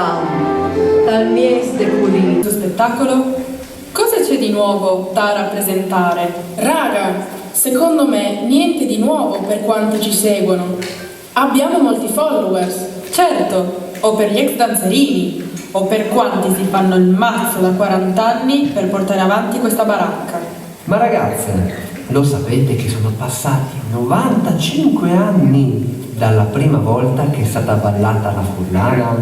plan, dal mieste culino. Questo spettacolo? Cosa c'è di nuovo da rappresentare? Raga, secondo me niente di nuovo per quanti ci seguono. Abbiamo molti followers. Certo, o per gli ex danzerini, o per quanti si fanno il mazzo da 40 anni per portare avanti questa baracca. Ma ragazze, lo sapete che sono passati 95 anni dalla prima volta che è stata ballata la Furlana?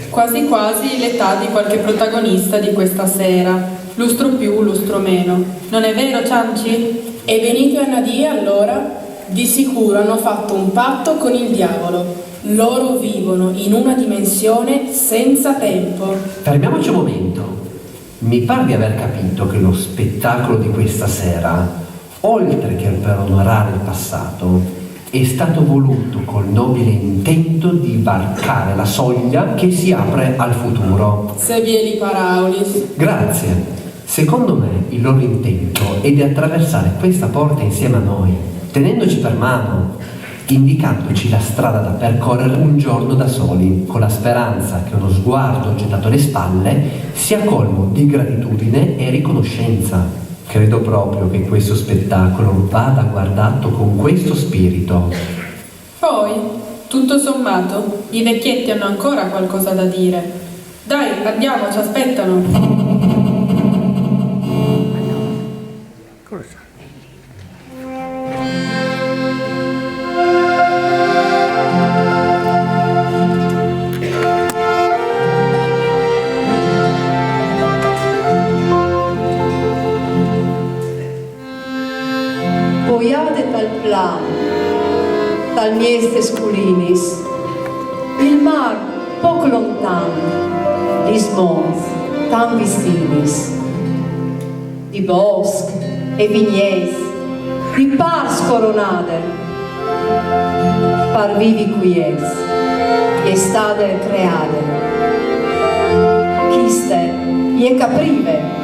Quasi quasi l'età di qualche protagonista di questa sera, lustro più, lustro meno. Non è vero, Cianci? E Benito e Nadia allora? Di sicuro hanno fatto un patto con il diavolo. Loro vivono in una dimensione senza tempo. Fermiamoci un momento. Mi pare di aver capito che lo spettacolo di questa sera, oltre che per onorare il passato, è stato voluto col nobile intento di varcare la soglia che si apre al futuro. Se vieli paraulis. Grazie. Secondo me il loro intento è di attraversare questa porta insieme a noi, tenendoci per mano, indicandoci la strada da percorrere un giorno da soli, con la speranza che uno sguardo gettato alle spalle sia colmo di gratitudine e riconoscenza. Credo proprio che questo spettacolo vada guardato con questo spirito. Poi, tutto sommato, i vecchietti hanno ancora qualcosa da dire. Dai, andiamo, ci aspettano. Voiate tal plan, tal miestes culinis, il mar poco lontan, lis mons tan vistinis, di bosc e vignes, di pars coronader, par vivi quies, e stader creader, chiste, e caprive,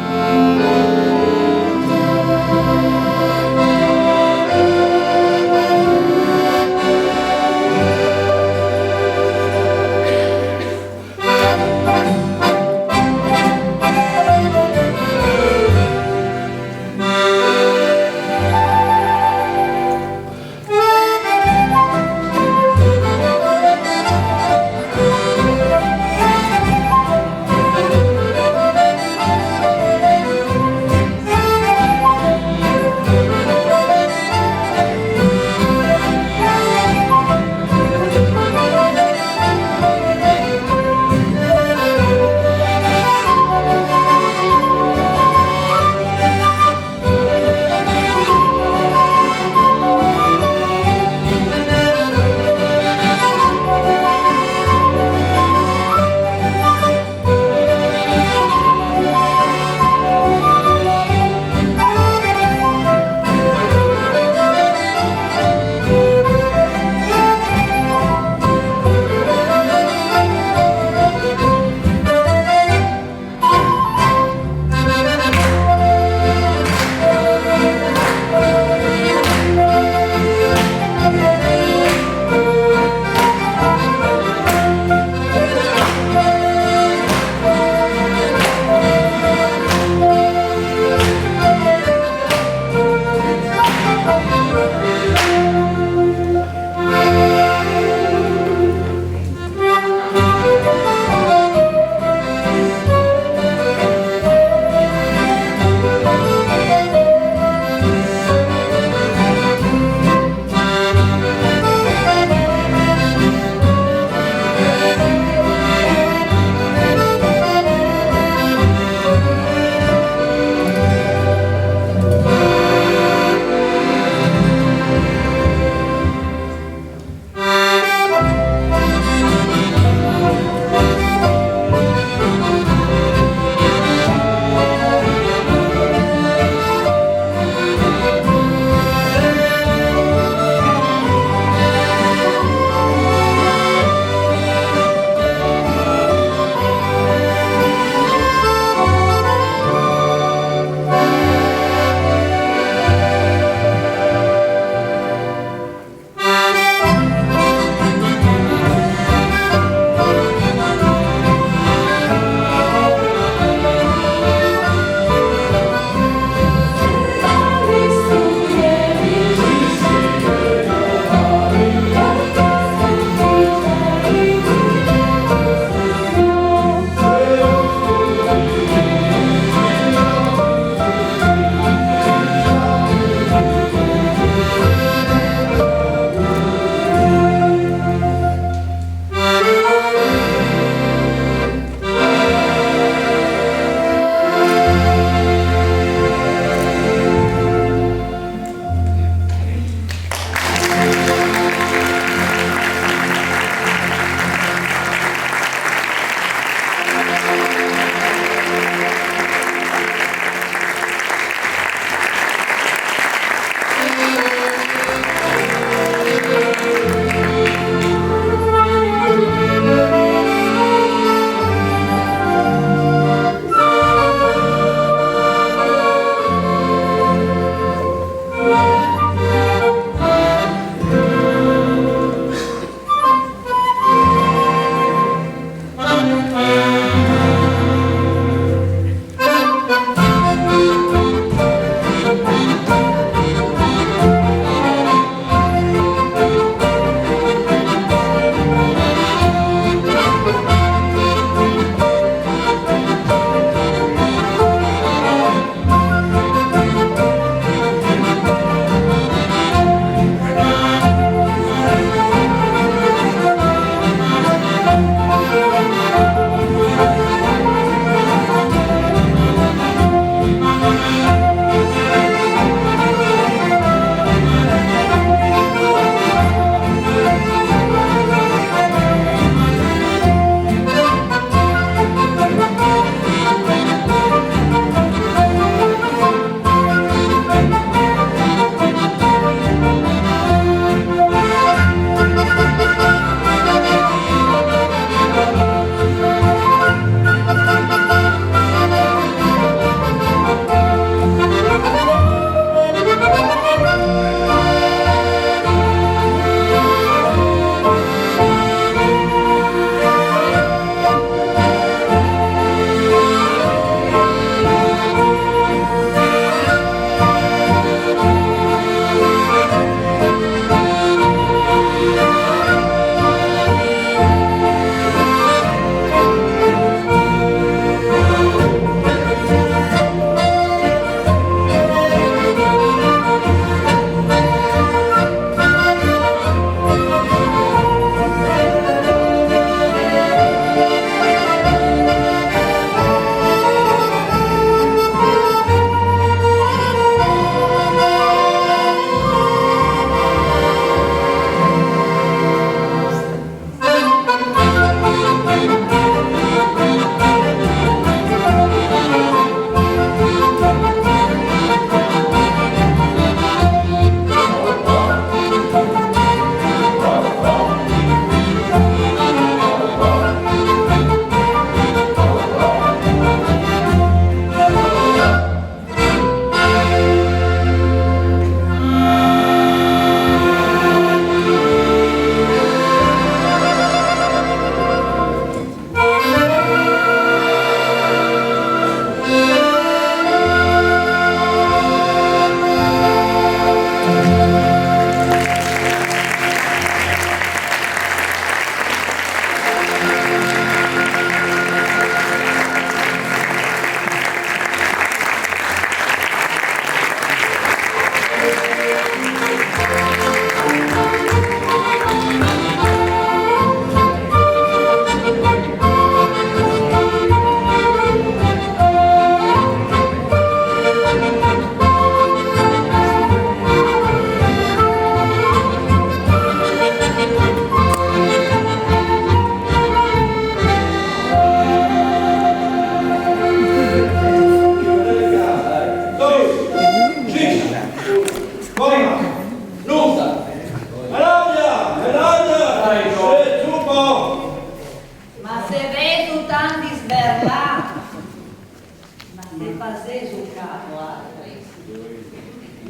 fase sul capo altri.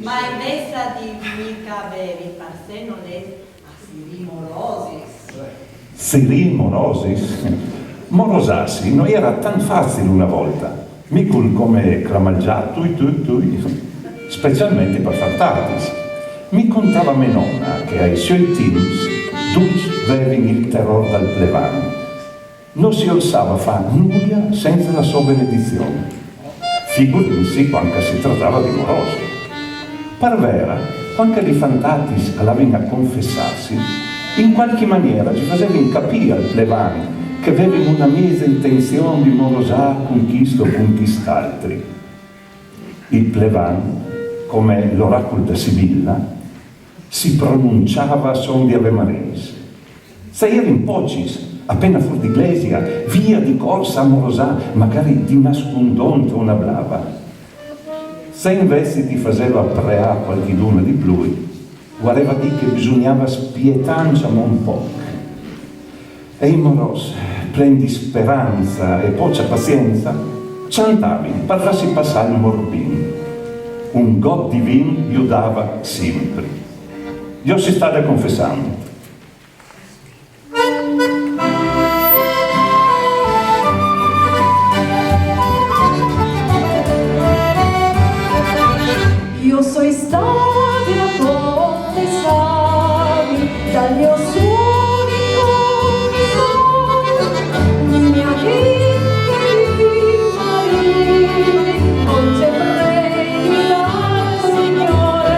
Ma invece di mica bevi parseno de asirimorosis. Siri morosis? Morosarsi non era tan facile una volta, micul come clamalgià tui, specialmente per far tardi. Mi contava mia nonna che ai suoi teams tutti avevano il terror dal plevano. Non si osava fare nulla senza la sua benedizione. Figurinsi quando si trattava di moroso. Per vera, quando gli fantatis avevano a confessarsi, in qualche maniera ci facevano capire al plevano che avevano una mesa intenzione di morosare con questo o con quest'altri. Il plevano, come l'oracolo da Sibilla, si pronunciava son di Ave Maris. Se eri in pocis, appena fuori d'iglesia, via di corsa a morosà, magari di nascondonte una blava. Se invece ti faceva preà qualche luna di più, guardava di che bisognava spietanciamo un po'. E i moros, plen di speranza e poca pazienza, cantavi per farsi passare il morbino. Un God divin gli dava sempre. Io si sta confessando. Io sono stata confessati dagli oscuri confessati, mia vita di marini, non c'è premi la Signore,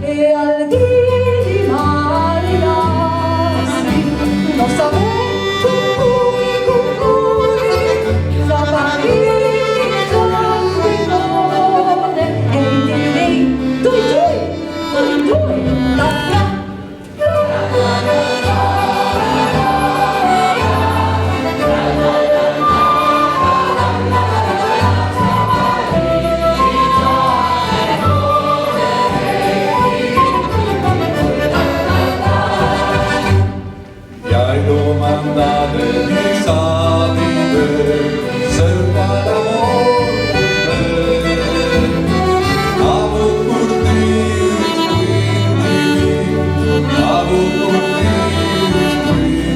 e al di mari non sapete cui, la pariglia guidone, e di due, la Y hay domandate di salire, serva l'amor avo curtis quindi, avo curtis quindi.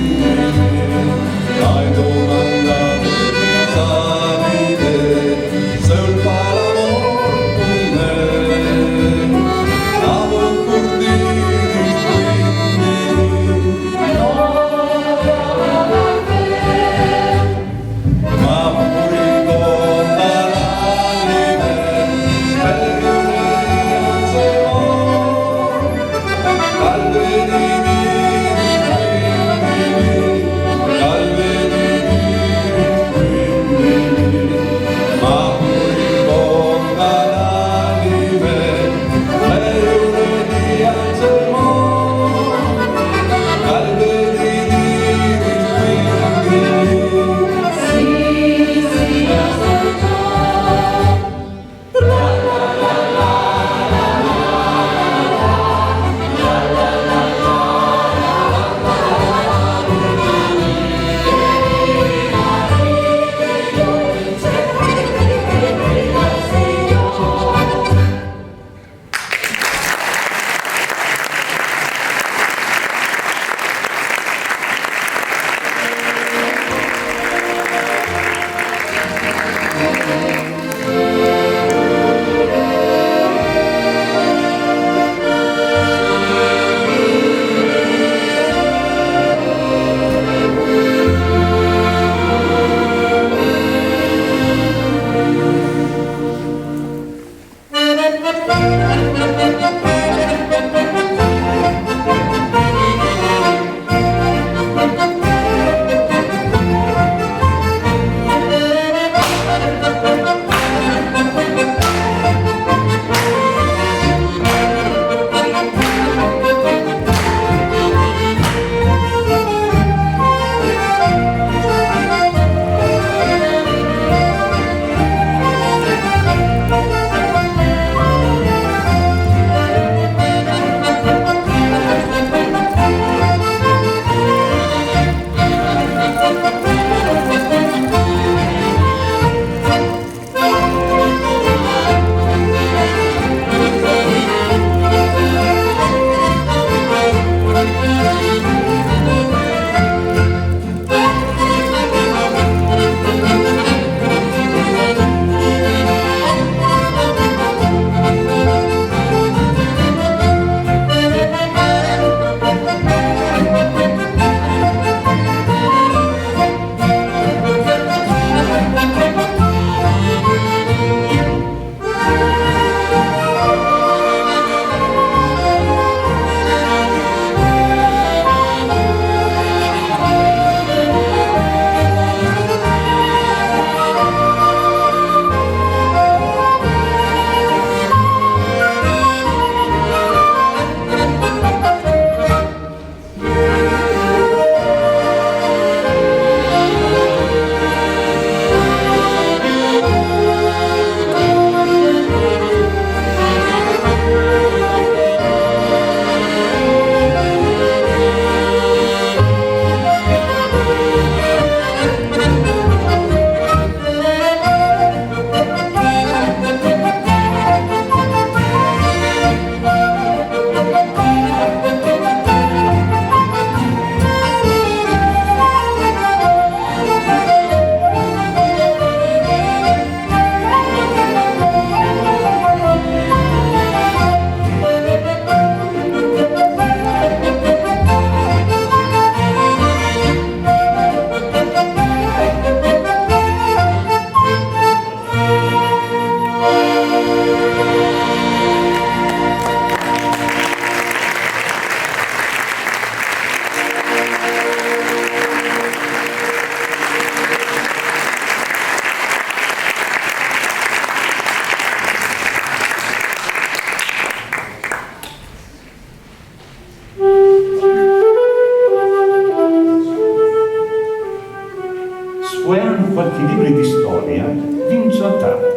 Hay domandate di salire, serva l'amor avo curtis quindi. sfogliando qualche libro di storia, vince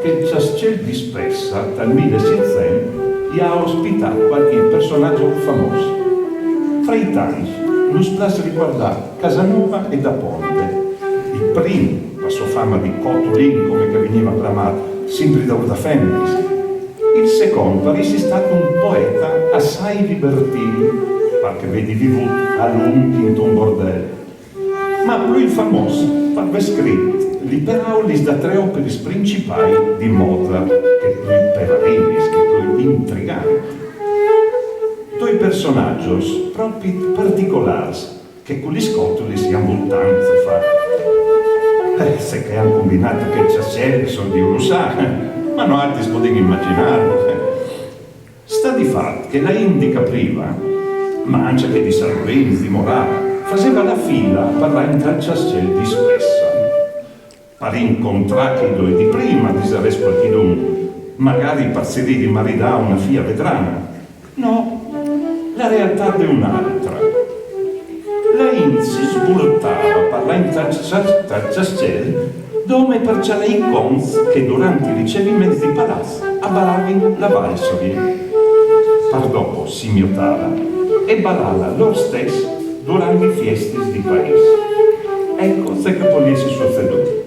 che Ciascel di Spessa, dal 1600, ha ospitato qualche personaggio famoso. Fra i tanti, lo splas riguardare Casanova e Da Ponte. Il primo, la sua fama di Cotolin, come che veniva acclamato, sempre da Feminis. Il secondo, avesse stato un poeta assai libertino, perché vedi vivuto a lunghi in un bordello. Ma più famoso, aveva scritto Liberaulis da tre opere principali di Mozart, che più peravinis, che più intriganti. Due personaggi proprio particolari, che con gli scotoli si avvoltanza fa. Se che hanno combinato che c'è sono Dio lo sa, ma non altri si potevano immaginare. Sta di fatto che la indica prima, ma anche che di Salvini, di Morale, faceva la fila per la intracciazione di Spessa. Per incontrare i due di prima, disares qualcuno, magari per sedere di marità una figlia vedrana. No, la realtà è un'altra. La si sburtava per la intracciazione dove per lei cons che durante i ricevimenti di palazzo abbalavano la valsoria. Per dopo si miotava e ballava loro stesso durante le feste di paese. Ecco se che potesse succedere.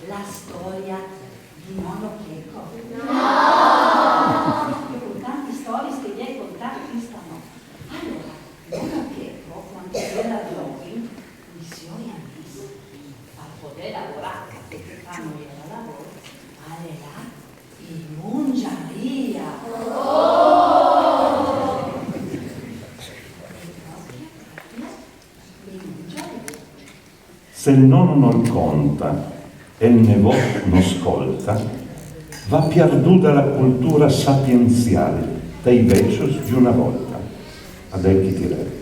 la storia di nonno Checco? No! Con tanti storie che gli hai contato questa notte. Allora, nonno Checco, quando era giovane, missioni antissime, per poter lavorare, perché quando era lavoro, allora in mungiaria. Se il nonno non conta e il nevò non ascolta, va perduta la cultura sapienziale dei vecchios di una volta. Ad ecchi tirare.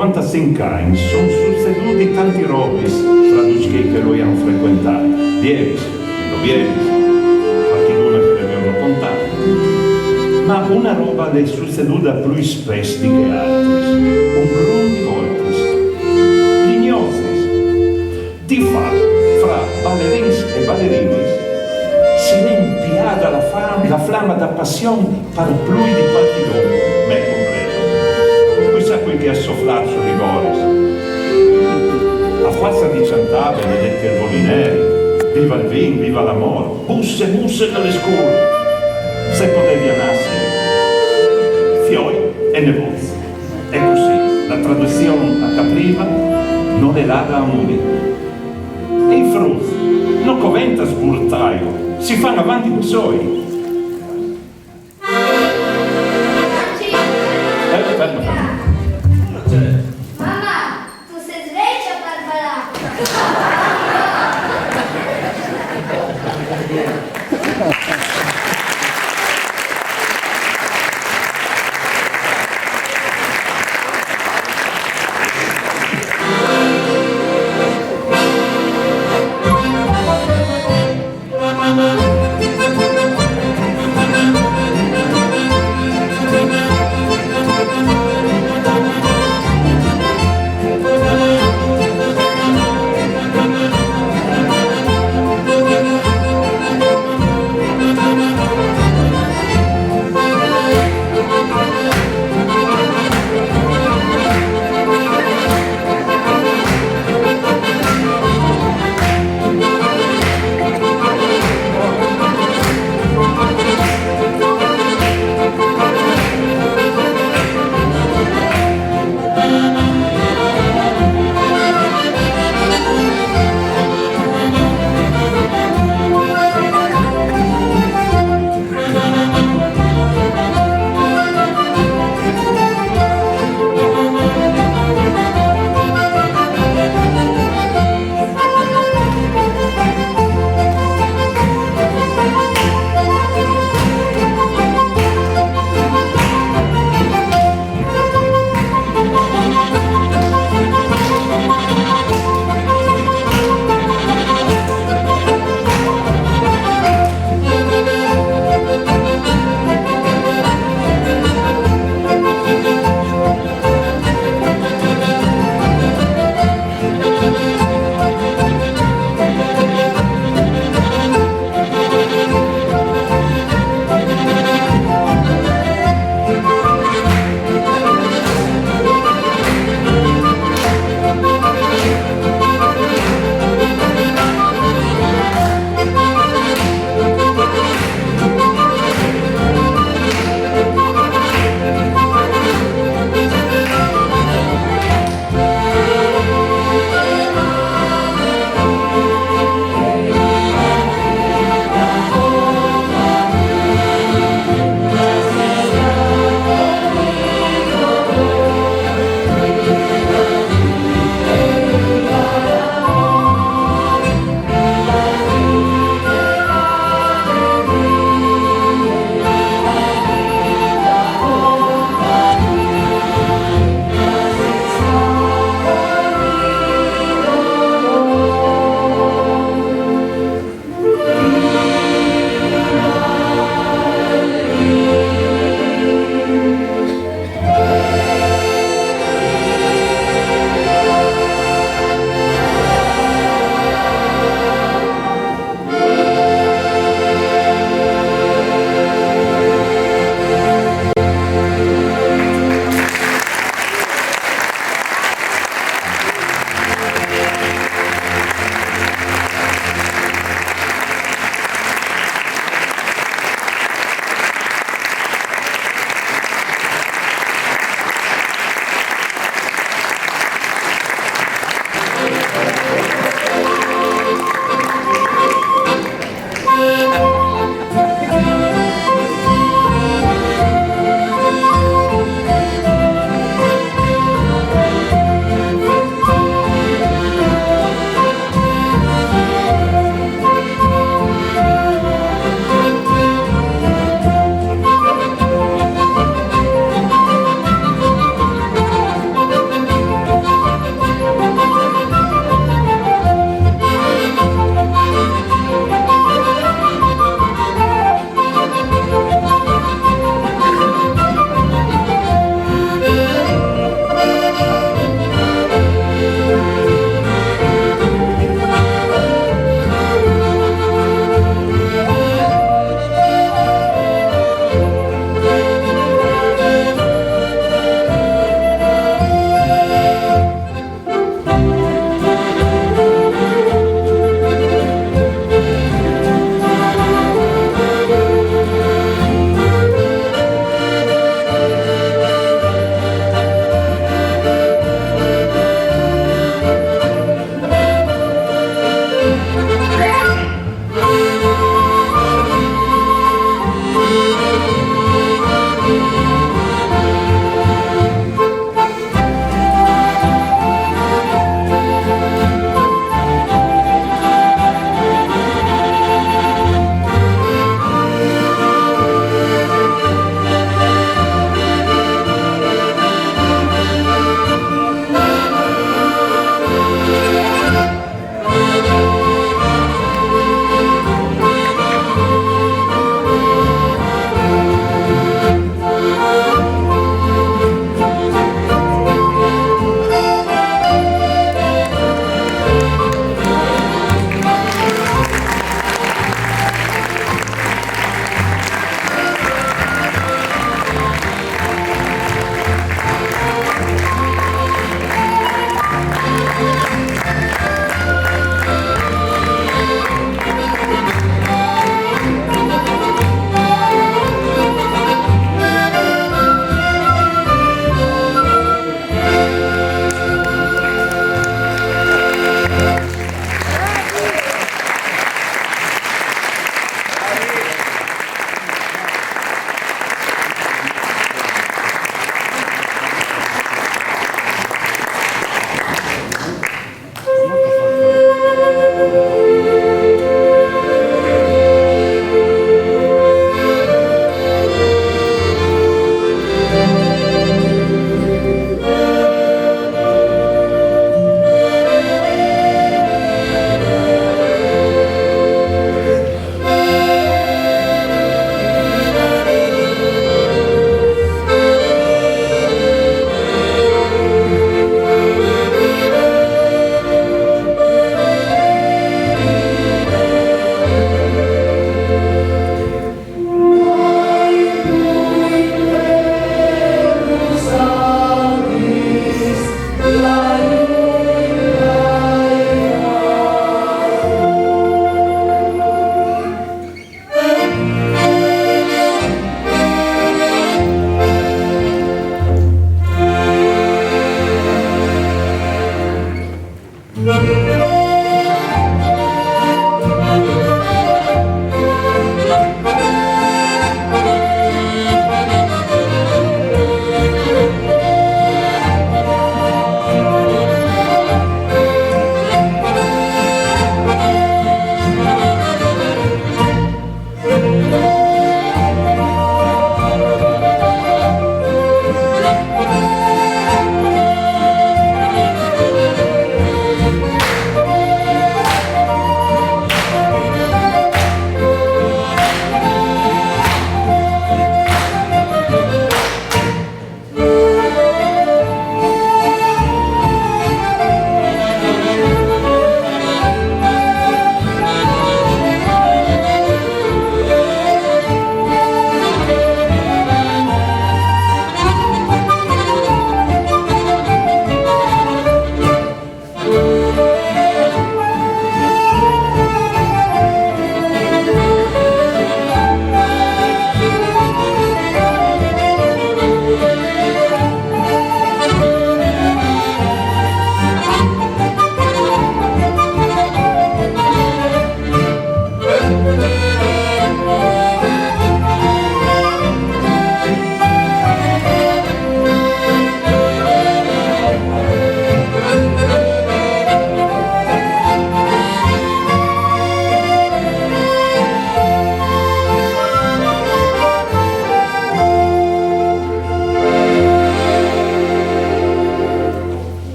95 anni sono succeduti tanti robis fra tutti che lo hanno frequentato. Bievis, meno Bievis, qualcuno che le avevano contato. Ma una roba le è succeduta più spesso di che altri. Un grande volta. L'ignosis. Di fatto, fra ballerini e ballerini se ne impiada la flamma da passione per più di qualcuno, me compreso. Questa qui che ha sofflato su rigore. A forza di cantare, vedete il volineri, viva il vin, viva l'amore, busse nelle scuole, se potevi andarsi, fioi e negozi. E così, la traduzione a capriva non è là da amore. E i frutti, non coventa sburtaio, si fanno avanti da soli. Fermo. Mamma, tu sei sveglia, Barbara?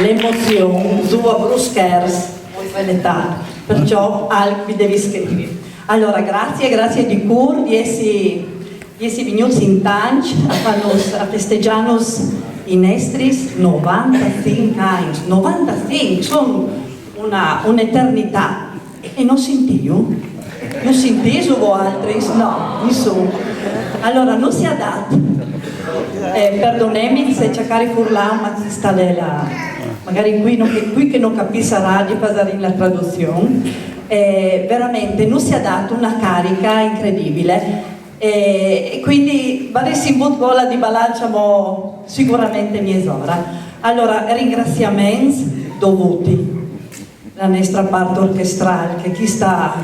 L'emozione, sua bruschers, l'età, perciò Alpi devi scrivere. Allora, grazie di cuore di essere venuti in tanti a festeggiare i nostri 95 anni. 95 sono un'eternità. E non sentivo? Non sentivo voi altri? No, nessuno. Allora, non si adatta. Perdonemi se cercare di urlare, ma si sta là. Magari qui che non capisce radio fare la traduzione, veramente non si adatta una carica incredibile e quindi varesi in bolla di balanciamo sicuramente mezz'ora. Allora ringraziamenti dovuti la nostra parte orchestrale che chi sta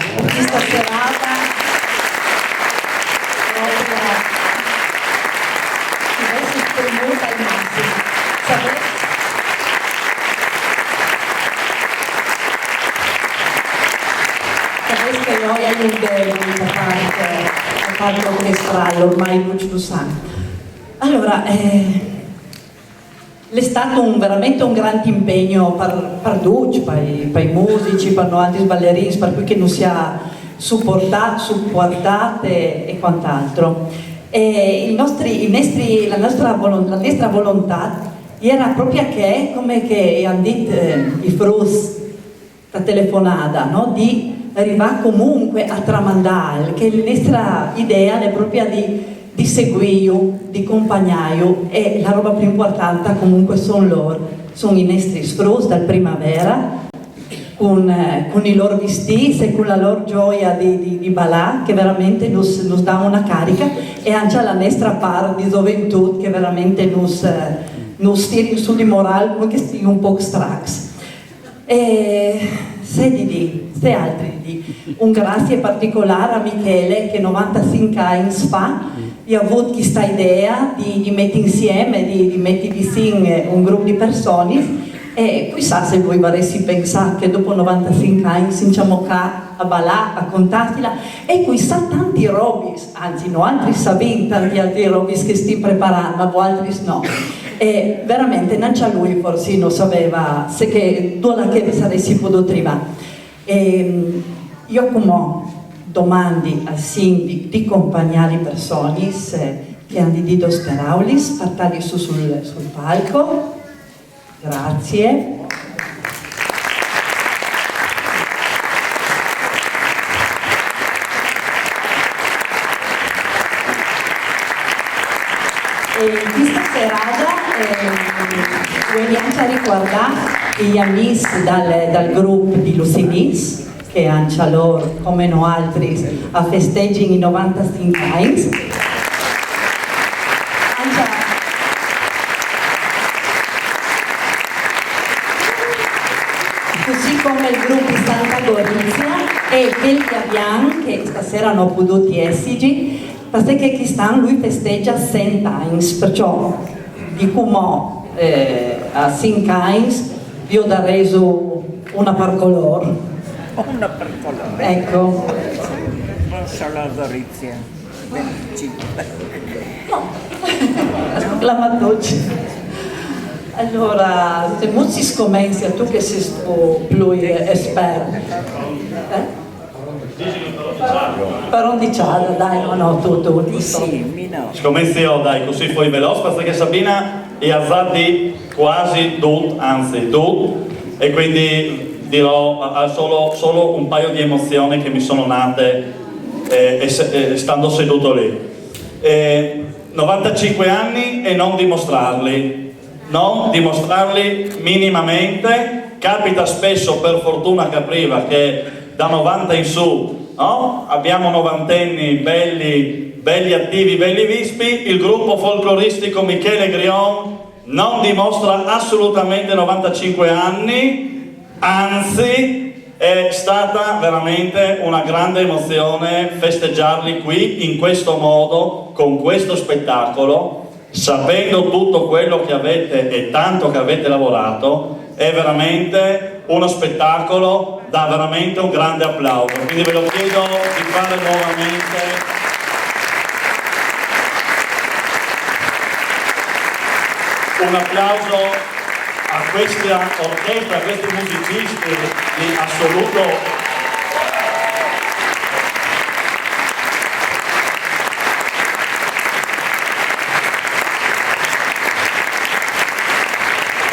serata la parte orchestrale, ormai luce lo sangue. Allora, è stato veramente un grande impegno per tutti, per i musici, per noi altri ballerini, per cui che non sia supportate e quant'altro. La nostra volontà era proprio che, come che hanno detto i frus, la telefonata, no? Di arrivare comunque a tramandare, che la nostra idea è proprio di seguire, di accompagnare, e la roba più importante comunque sono loro, sono i nostri frus dal primavera, con i loro vestiti e con la loro gioia di ballare, che veramente nos dà una carica, e anche la nostra parte di gioventù che veramente nos tira su di morale, perché stiamo un po' strax. Se altri di un grazie particolare a Michele che 95 anni fa ha avuto questa idea di mettere insieme, di mettere vicino un gruppo di persone, e chissà se voi vorresti pensare che dopo 95 anni siamo qua a ballare, a contartela, e chissà tanti robis, anzi no, altri sapete tanti altri robis che stiamo preparando, ma voi altri no. E veramente non c'è lui forse non sapeva se che dove che saresti potuto trovare. Io come domandi al sindaco di accompagnare le persone che hanno detto speraulis, portarli su sul palco. Grazie. Questa serata vogliamo ricordare gli amici dal gruppo di Lucinis, che anche loro, come noi altri, a festeggiano i 95 anni. Così come il gruppo di Santa Gorizia e quelli che abbiamo, che stasera hanno potuto esserci, perché chi stanno lui festeggia 100 anni, perciò di come a 5 anni vi ho da reso una per color. Ecco. solo Dorizia. 25. La Mattocci. Allora, se molti scommensi, tu che sei più esperto. Però diciamo, dai, no, tu. Sì, mi no. Scommesso io, dai, così poi veloce, perché Sabina ha già detto quasi tutto, anzi tutto, e quindi dirò solo un paio di emozioni che mi sono nate stando seduto lì. 95 anni e non dimostrarli minimamente. Capita spesso, per fortuna Capriva, che da 90 in su, no? Abbiamo novantenni belli attivi, belli vispi. Il gruppo folcloristico Michele Grion non dimostra assolutamente 95 anni, anzi è stata veramente una grande emozione festeggiarli qui in questo modo, con questo spettacolo, sapendo tutto quello che avete e tanto che avete lavorato. È veramente uno spettacolo da veramente un grande applauso, quindi ve lo chiedo di fare nuovamente un applauso a questa orchestra, a questi musicisti di assoluto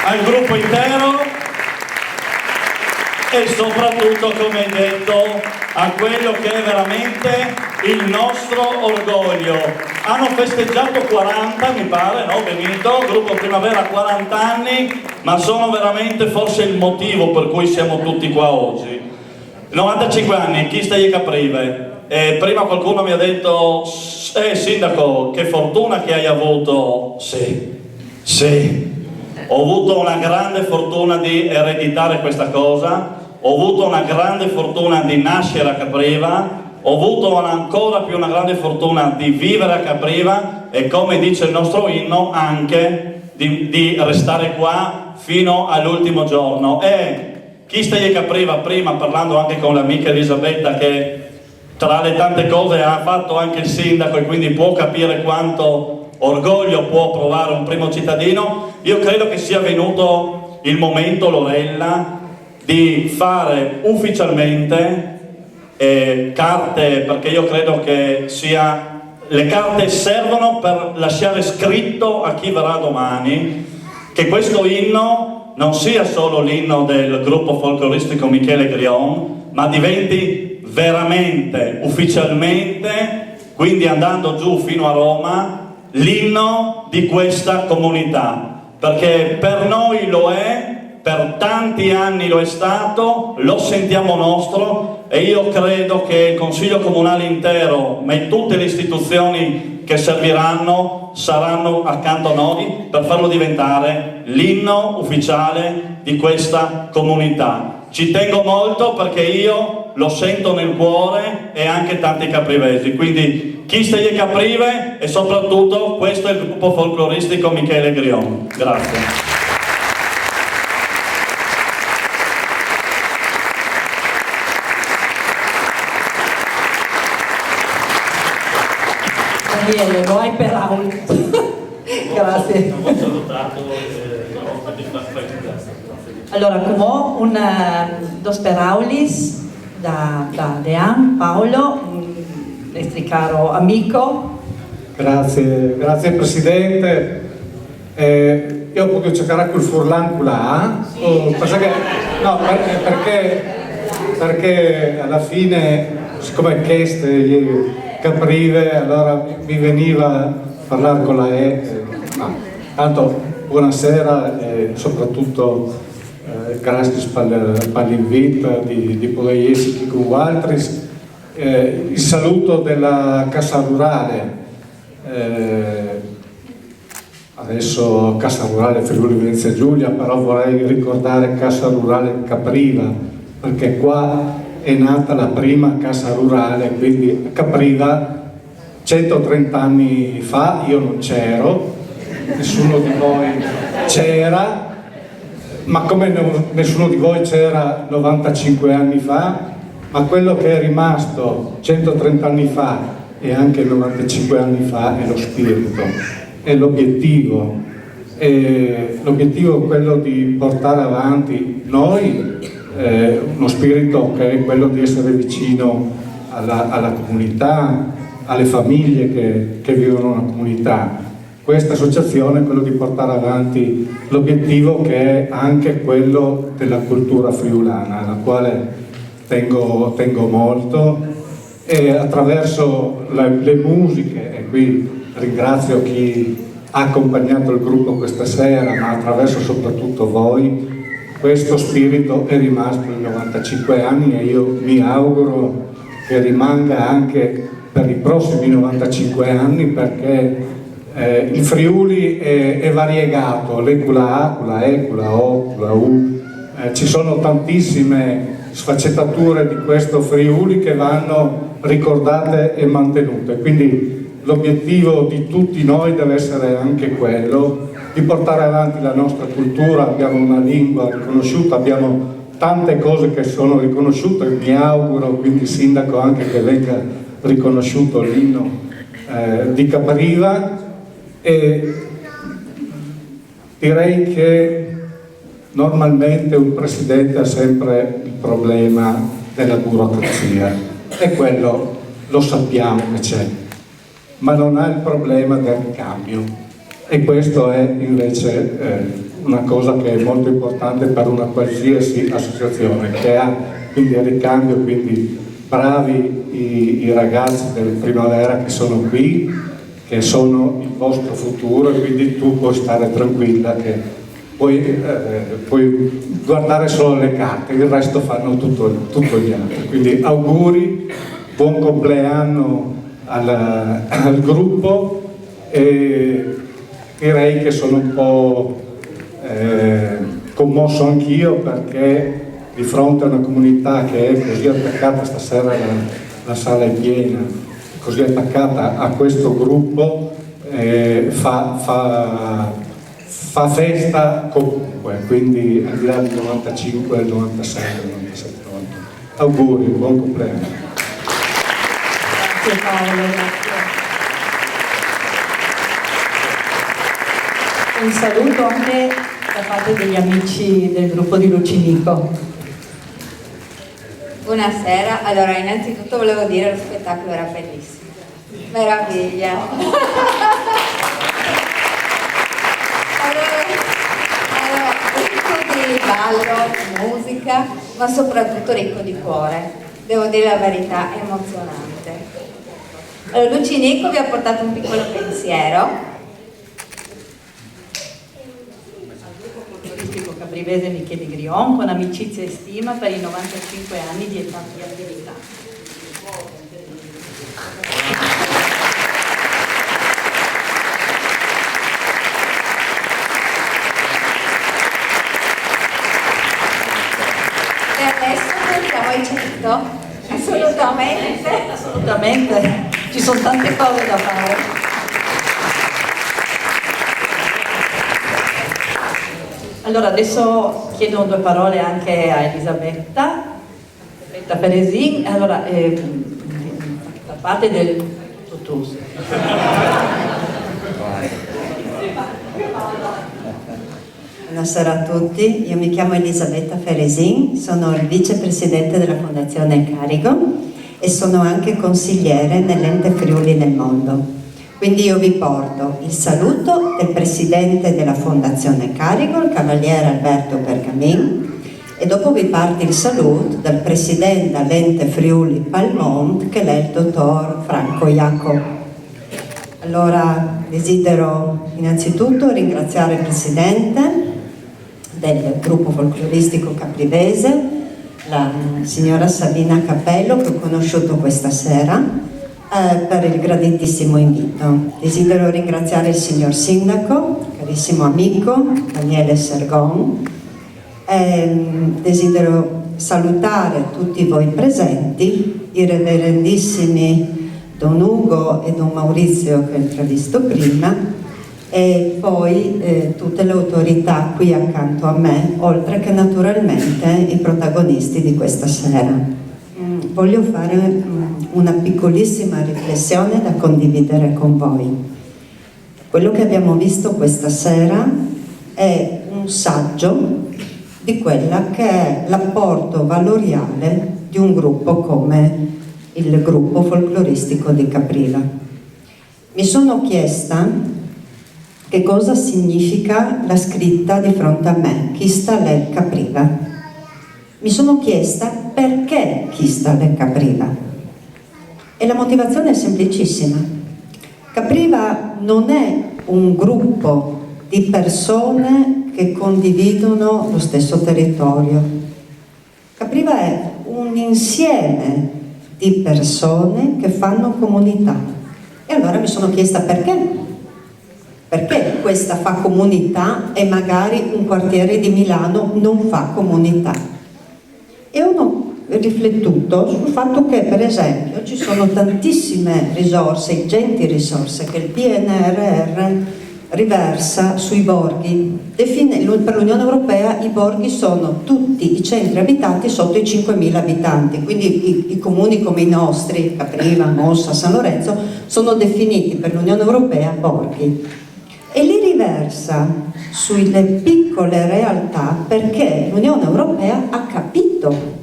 al gruppo intero e soprattutto, come detto, a quello che è veramente il nostro orgoglio. Hanno festeggiato 40, mi pare, no? Benito, gruppo Primavera 40 anni, ma sono veramente forse il motivo per cui siamo tutti qua oggi. 95 anni, chi stai a Caprive? Prima qualcuno mi ha detto, sindaco, che fortuna che hai avuto. Sì. Ho avuto una grande fortuna di ereditare questa cosa, ho avuto una grande fortuna di nascere a Capriva, ho avuto ancora più una grande fortuna di vivere a Capriva e, come dice il nostro inno, anche di restare qua fino all'ultimo giorno. E chi stai a Capriva, prima parlando anche con l'amica Elisabetta, che tra le tante cose ha fatto anche il sindaco e quindi può capire quanto orgoglio può provare un primo cittadino. Io credo che sia venuto il momento, Lorella, di fare ufficialmente carte, perché io credo che le carte servono per lasciare scritto a chi verrà domani che questo inno non sia solo l'inno del gruppo folcloristico Michele Grion, ma diventi veramente, ufficialmente, quindi andando giù fino a Roma, l'inno di questa comunità, perché per noi lo è, per tanti anni lo è stato, lo sentiamo nostro e io credo che il Consiglio Comunale intero, ma tutte le istituzioni che serviranno, saranno accanto a noi per farlo diventare l'inno ufficiale di questa comunità. Ci tengo molto perché io lo sento nel cuore e anche tanti caprivesi, quindi chi stai a Caprive e soprattutto questo è il gruppo folcloristico Michele Grion. Grazie. Daniele, lo hai per Aul. Grazie. Allora, come dos paraulis da Dean, Paolo, nostro caro amico. Grazie Presidente. Io posso cercare col furlan là, no, perché alla fine, siccome è chiesto Caprive, allora mi veniva a parlare con la tanto buonasera e soprattutto grazie per l'invito di poter essere qui con altri. Il saluto della Cassa Rurale, adesso Cassa Rurale Friuli Venezia Giulia, però vorrei ricordare Cassa Rurale Capriva, perché qua è nata la prima Cassa Rurale, quindi a Capriva 130 anni fa. Io non c'ero, nessuno di voi c'era, ma come nessuno di voi c'era 95 anni fa, ma quello che è rimasto 130 anni fa e anche 95 anni fa è lo spirito, è l'obiettivo. E l'obiettivo è quello di portare avanti noi uno spirito che è quello di essere vicino alla comunità, alle famiglie che vivono una comunità. Questa associazione è quello di portare avanti l'obiettivo che è anche quello della cultura friulana, alla quale tengo molto, e attraverso le musiche, e qui ringrazio chi ha accompagnato il gruppo questa sera, ma attraverso soprattutto voi, questo spirito è rimasto in 95 anni e io mi auguro che rimanga anche per i prossimi 95 anni, perché il Friuli è variegato, l'Ecula A, Cula E, Cula O, Cula U, ci sono tantissime sfaccettature di questo Friuli che vanno ricordate e mantenute, quindi l'obiettivo di tutti noi deve essere anche quello di portare avanti la nostra cultura. Abbiamo una lingua riconosciuta, abbiamo tante cose che sono riconosciute, mi auguro quindi sindaco anche che venga riconosciuto l'inno di Capriva, e direi che normalmente un presidente ha sempre il problema della burocrazia e quello lo sappiamo che c'è, ma non ha il problema del ricambio, e questo è invece una cosa che è molto importante per una qualsiasi associazione che ha quindi il ricambio. Quindi bravi i ragazzi del Primavera che sono qui, che sono il vostro futuro, e quindi tu puoi stare tranquilla che puoi guardare solo le carte, il resto fanno tutto gli altri. Quindi auguri, buon compleanno al gruppo, e direi che sono un po' commosso anch'io, perché di fronte a una comunità che è così attaccata, stasera la sala è piena, così attaccata a questo gruppo, fa festa comunque, quindi al di là del 95, del 96, del 97, 98. Auguri, buon compleanno. Grazie Paolo, grazie. Un saluto anche da parte degli amici del gruppo di Lucinico. Buonasera, allora innanzitutto volevo dire che lo spettacolo era bellissimo, meraviglia. Allora, ricco di ballo, musica, ma soprattutto ricco di cuore, devo dire la verità, emozionante. Allora, Lucinico vi ha portato un piccolo pensiero. Caprivese Michele Grion, con amicizia e stima per i 95 anni di età di attività. E adesso pensiamo ai 100? Assolutamente. Assolutamente, ci sono tante cose da fare. Allora adesso chiedo due parole anche a Elisabetta Peresin, allora da parte del Tutus. Buonasera a tutti, io mi chiamo Elisabetta Feresin, sono il vicepresidente della Fondazione Carigo e sono anche consigliere nell'Ente Friuli nel Mondo. Quindi io vi porto il saluto del presidente della Fondazione Carigo, il cavaliere Alberto Bergamin, e dopo vi parte il saluto del presidente dell'Ente Friuli Palmont, che è il dottor Franco Iaco. Allora desidero innanzitutto ringraziare il presidente del gruppo folcloristico caprivese, la signora Sabina Cappello, che ho conosciuto questa sera, per il graditissimo invito. Desidero ringraziare il signor sindaco, carissimo amico Daniele Sergon. Desidero salutare tutti voi presenti, i reverendissimi Don Ugo e Don Maurizio che ho intravisto prima, e poi tutte le autorità qui accanto a me, oltre che naturalmente i protagonisti di questa sera. voglio fare una piccolissima riflessione da condividere con voi. Quello che abbiamo visto questa sera è un saggio di quella che è l'apporto valoriale di un gruppo come il gruppo folcloristico di Capriva. Mi sono chiesta che cosa significa la scritta di fronte a me, Chi sta le Capriva. Mi sono chiesta perché Chi sta le Capriva. E la motivazione è semplicissima. Capriva non è un gruppo di persone che condividono lo stesso territorio. Capriva è un insieme di persone che fanno comunità. E allora mi sono chiesta perché? Perché questa fa comunità e magari un quartiere di Milano non fa comunità? E ho riflettuto sul fatto che, per esempio, ci sono tantissime risorse, ingenti risorse che il PNRR riversa sui borghi. Per l'Unione Europea i borghi sono tutti i centri abitati sotto i 5.000 abitanti, quindi i comuni come i nostri, Capriva, Mossa, San Lorenzo, sono definiti per l'Unione Europea borghi. E li riversa sulle piccole realtà perché l'Unione Europea ha capito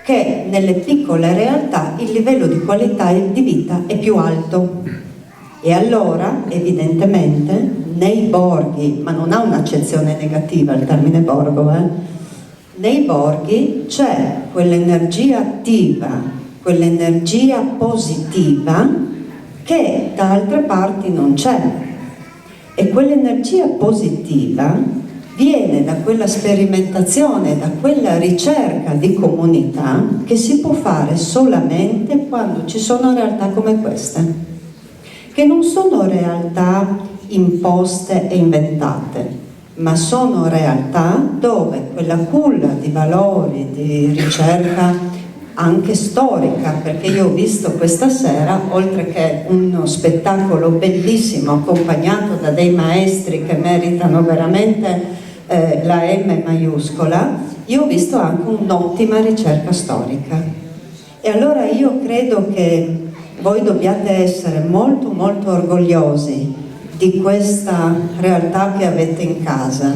che nelle piccole realtà il livello di qualità di vita è più alto. E allora, evidentemente, nei borghi, ma non ha un'accezione negativa il termine borgo, nei borghi c'è quell'energia attiva, quell'energia positiva che da altre parti non c'è. E quell'energia positiva viene da quella sperimentazione, da quella ricerca di comunità che si può fare solamente quando ci sono realtà come queste, che non sono realtà imposte e inventate, ma sono realtà dove quella culla di valori, di ricerca anche storica, perché io ho visto questa sera, oltre che uno spettacolo bellissimo accompagnato da dei maestri che meritano veramente la M maiuscola, io ho visto anche un'ottima ricerca storica. E allora io credo che voi dobbiate essere molto molto orgogliosi di questa realtà che avete in casa,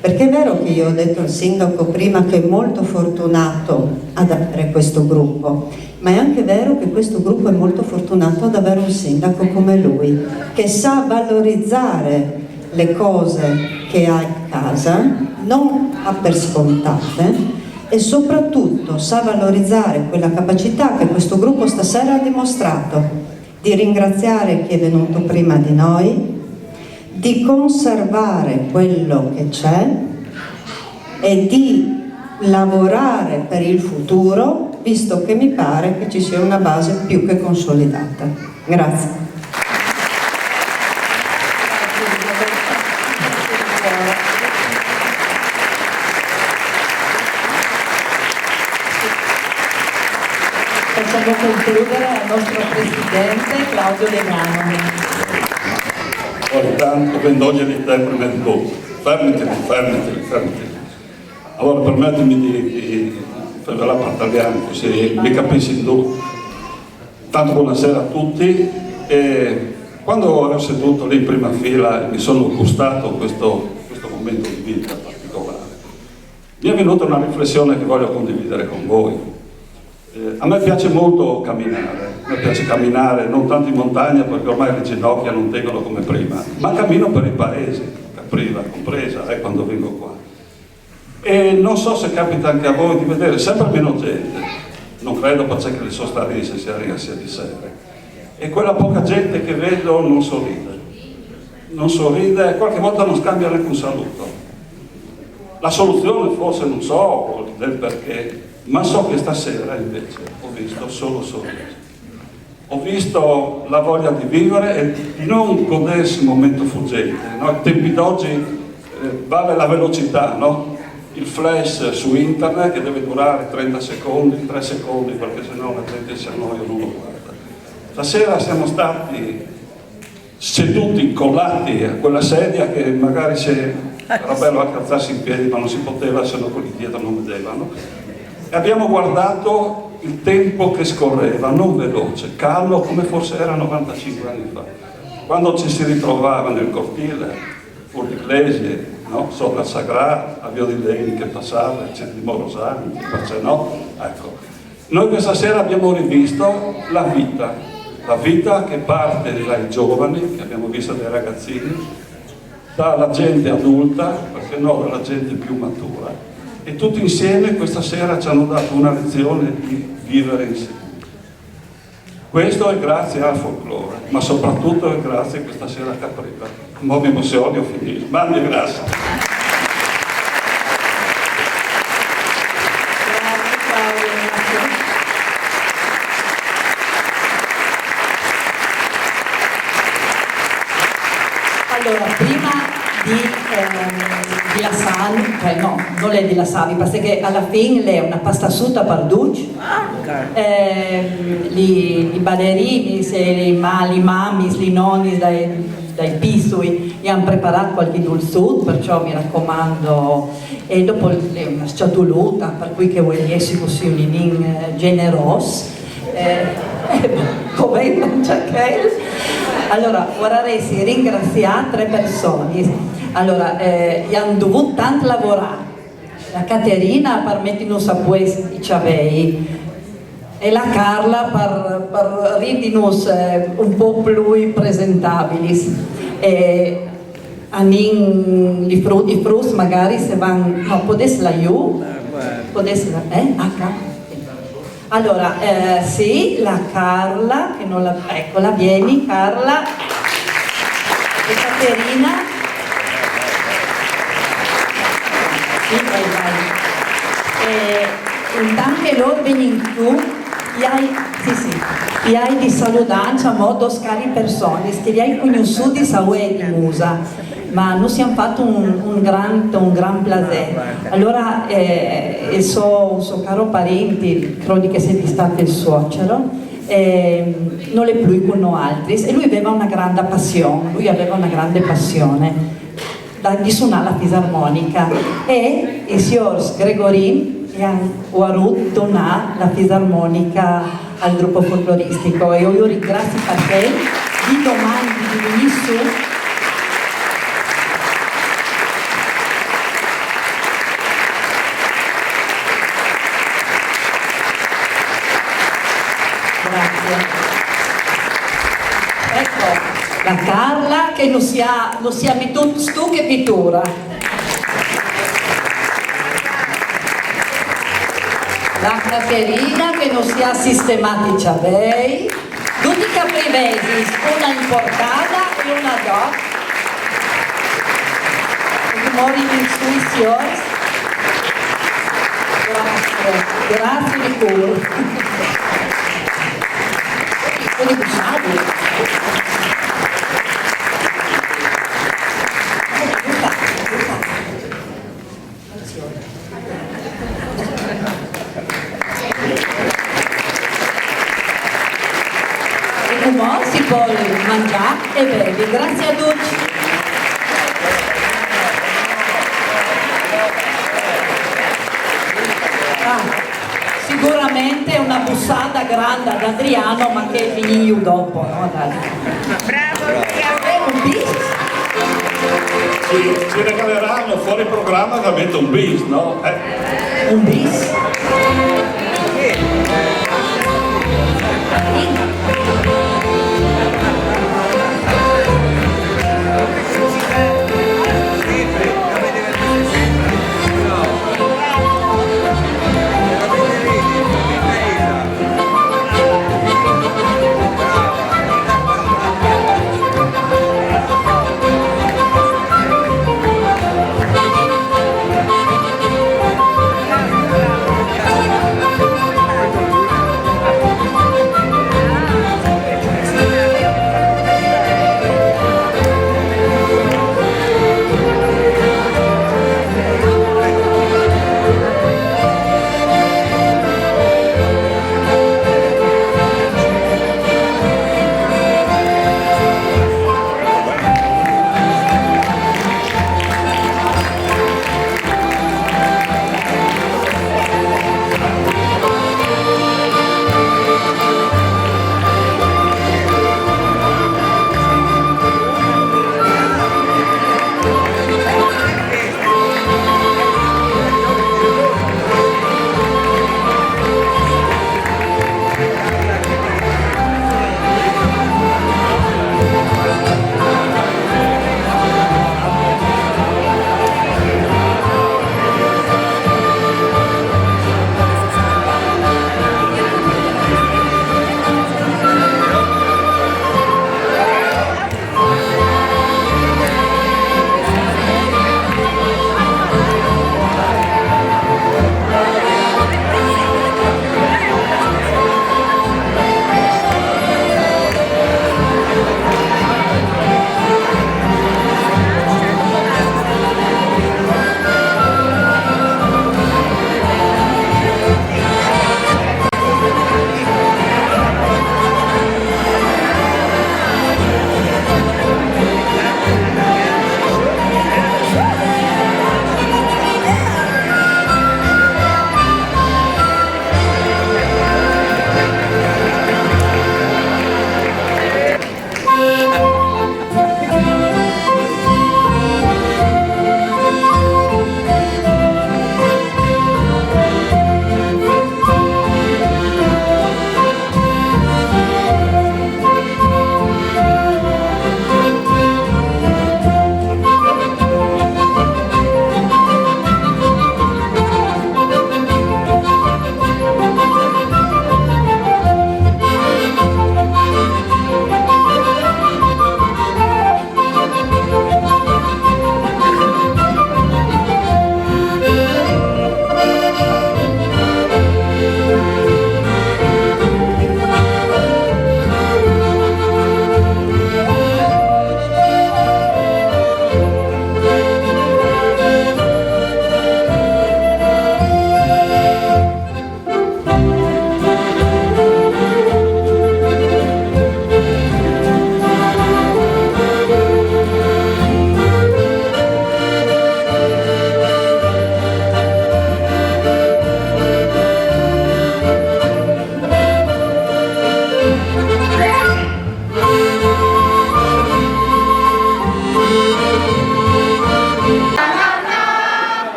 perché è vero che io ho detto al sindaco prima che è molto fortunato ad avere questo gruppo, ma è anche vero che questo gruppo è molto fortunato ad avere un sindaco come lui, che sa valorizzare le cose che ha in casa, non ha per scontate, e soprattutto sa valorizzare quella capacità che questo gruppo stasera ha dimostrato di ringraziare chi è venuto prima di noi, di conservare quello che c'è e di lavorare per il futuro, visto che mi pare che ci sia una base più che consolidata. Grazie. Facciamo concludere al nostro presidente Claudio Legano. Ogni tanto vendoglia di te prima di tutto. Fermateli. Allora permettimi di fare la parte italiana, così mi capisci tu. Tanto buonasera a tutti. E quando ero seduto lì in prima fila mi sono gustato questo momento di vita particolare. Mi è venuta una riflessione che voglio condividere con voi. A me piace molto camminare, non tanto in montagna perché ormai le ginocchia non tengono come prima, ma cammino per il paese, Capriva compresa, quando vengo qua. E non so se capita anche a voi di vedere sempre meno gente, non credo perché le sostanze sia di sera, e quella poca gente che vedo non sorride e qualche volta non scambia neanche un saluto. La soluzione forse non so del perché, ma so che stasera invece ho visto solo sorrisi. Ho visto la voglia di vivere e di non godersi il momento fuggente. No? Ai tempi d'oggi vale la velocità, no? Il flash su internet che deve durare 30 secondi, 3 secondi, perché sennò la gente si annoia e non lo guarda. Stasera siamo stati seduti, incollati a quella sedia che magari era bello anche alzarsi in piedi, ma non si poteva, se no quelli dietro non vedevano. E abbiamo guardato il tempo che scorreva, non veloce, calmo come forse era 95 anni fa, quando ci si ritrovava nel cortile, fuori l'Ecclesia, no? Sopra il Sagrà, a Via di Leni che passava, il centro di Morosani, no? Ecco. Noi questa sera abbiamo rivisto la vita che parte dai giovani, che abbiamo visto dai ragazzini, dalla gente adulta, perché no, dalla gente più matura, e tutti insieme questa sera ci hanno dato una lezione di vivere insieme. Questo è grazie al folklore, ma soprattutto è grazie a questa sera a Capriva. Non mi emoziono, ho finito. Mandi, grazie. Allora, prima di lasciarmi, cioè no, non è di lasciarmi, perché alla fine è una pasta asciutta per duci, i ballerini, i mamis, i nonni dai pisui gli hanno preparato qualche dolzut, perciò mi raccomando, e dopo è una sciatoluta, per cui che vuoi essere così un inin generoso, come non c'è che. Allora, vorrei ringraziare 3 persone. Allora, gli hanno dovuto tanto lavorare. La Caterina per metterci a posto i ciavei e la Carla per renderci un po' più presentabili. E i frutti magari se vanno, no, potesse la io? Potesse la, Allora, sì, la Carla, che non la... Eccola, vieni Carla. E Caterina. Sì, vai. E intanto che loro vengono tu, ti hai di salutare a modo scari persone, che li hai conosciuti a di Musa, ma noi siamo fatto un gran piacere. Allora, il suo caro parente, credo che sia stato il suocero, non è più con noi altri, e lui aveva una grande passione, di suonare la fisarmonica, e il signor Gregorin ha donato la fisarmonica al gruppo folcloristico, e io ringrazio perché di domani di venire su. Ecco, la Carla che non sia mettuto stu che pittura. La Caterina che non sia sistemati ciavei. Tutti i caprivesi, una importata e una doc. Mori di intuizione. Grazie di cuore. E ora si può mangiare e bere. Grazie a tutti. Sicuramente una bussata grande ad Adriano, ma che finì io dopo, no? Bravo, un bis? Ci regaleranno fuori programma ovviamente un bis, no? Un bis?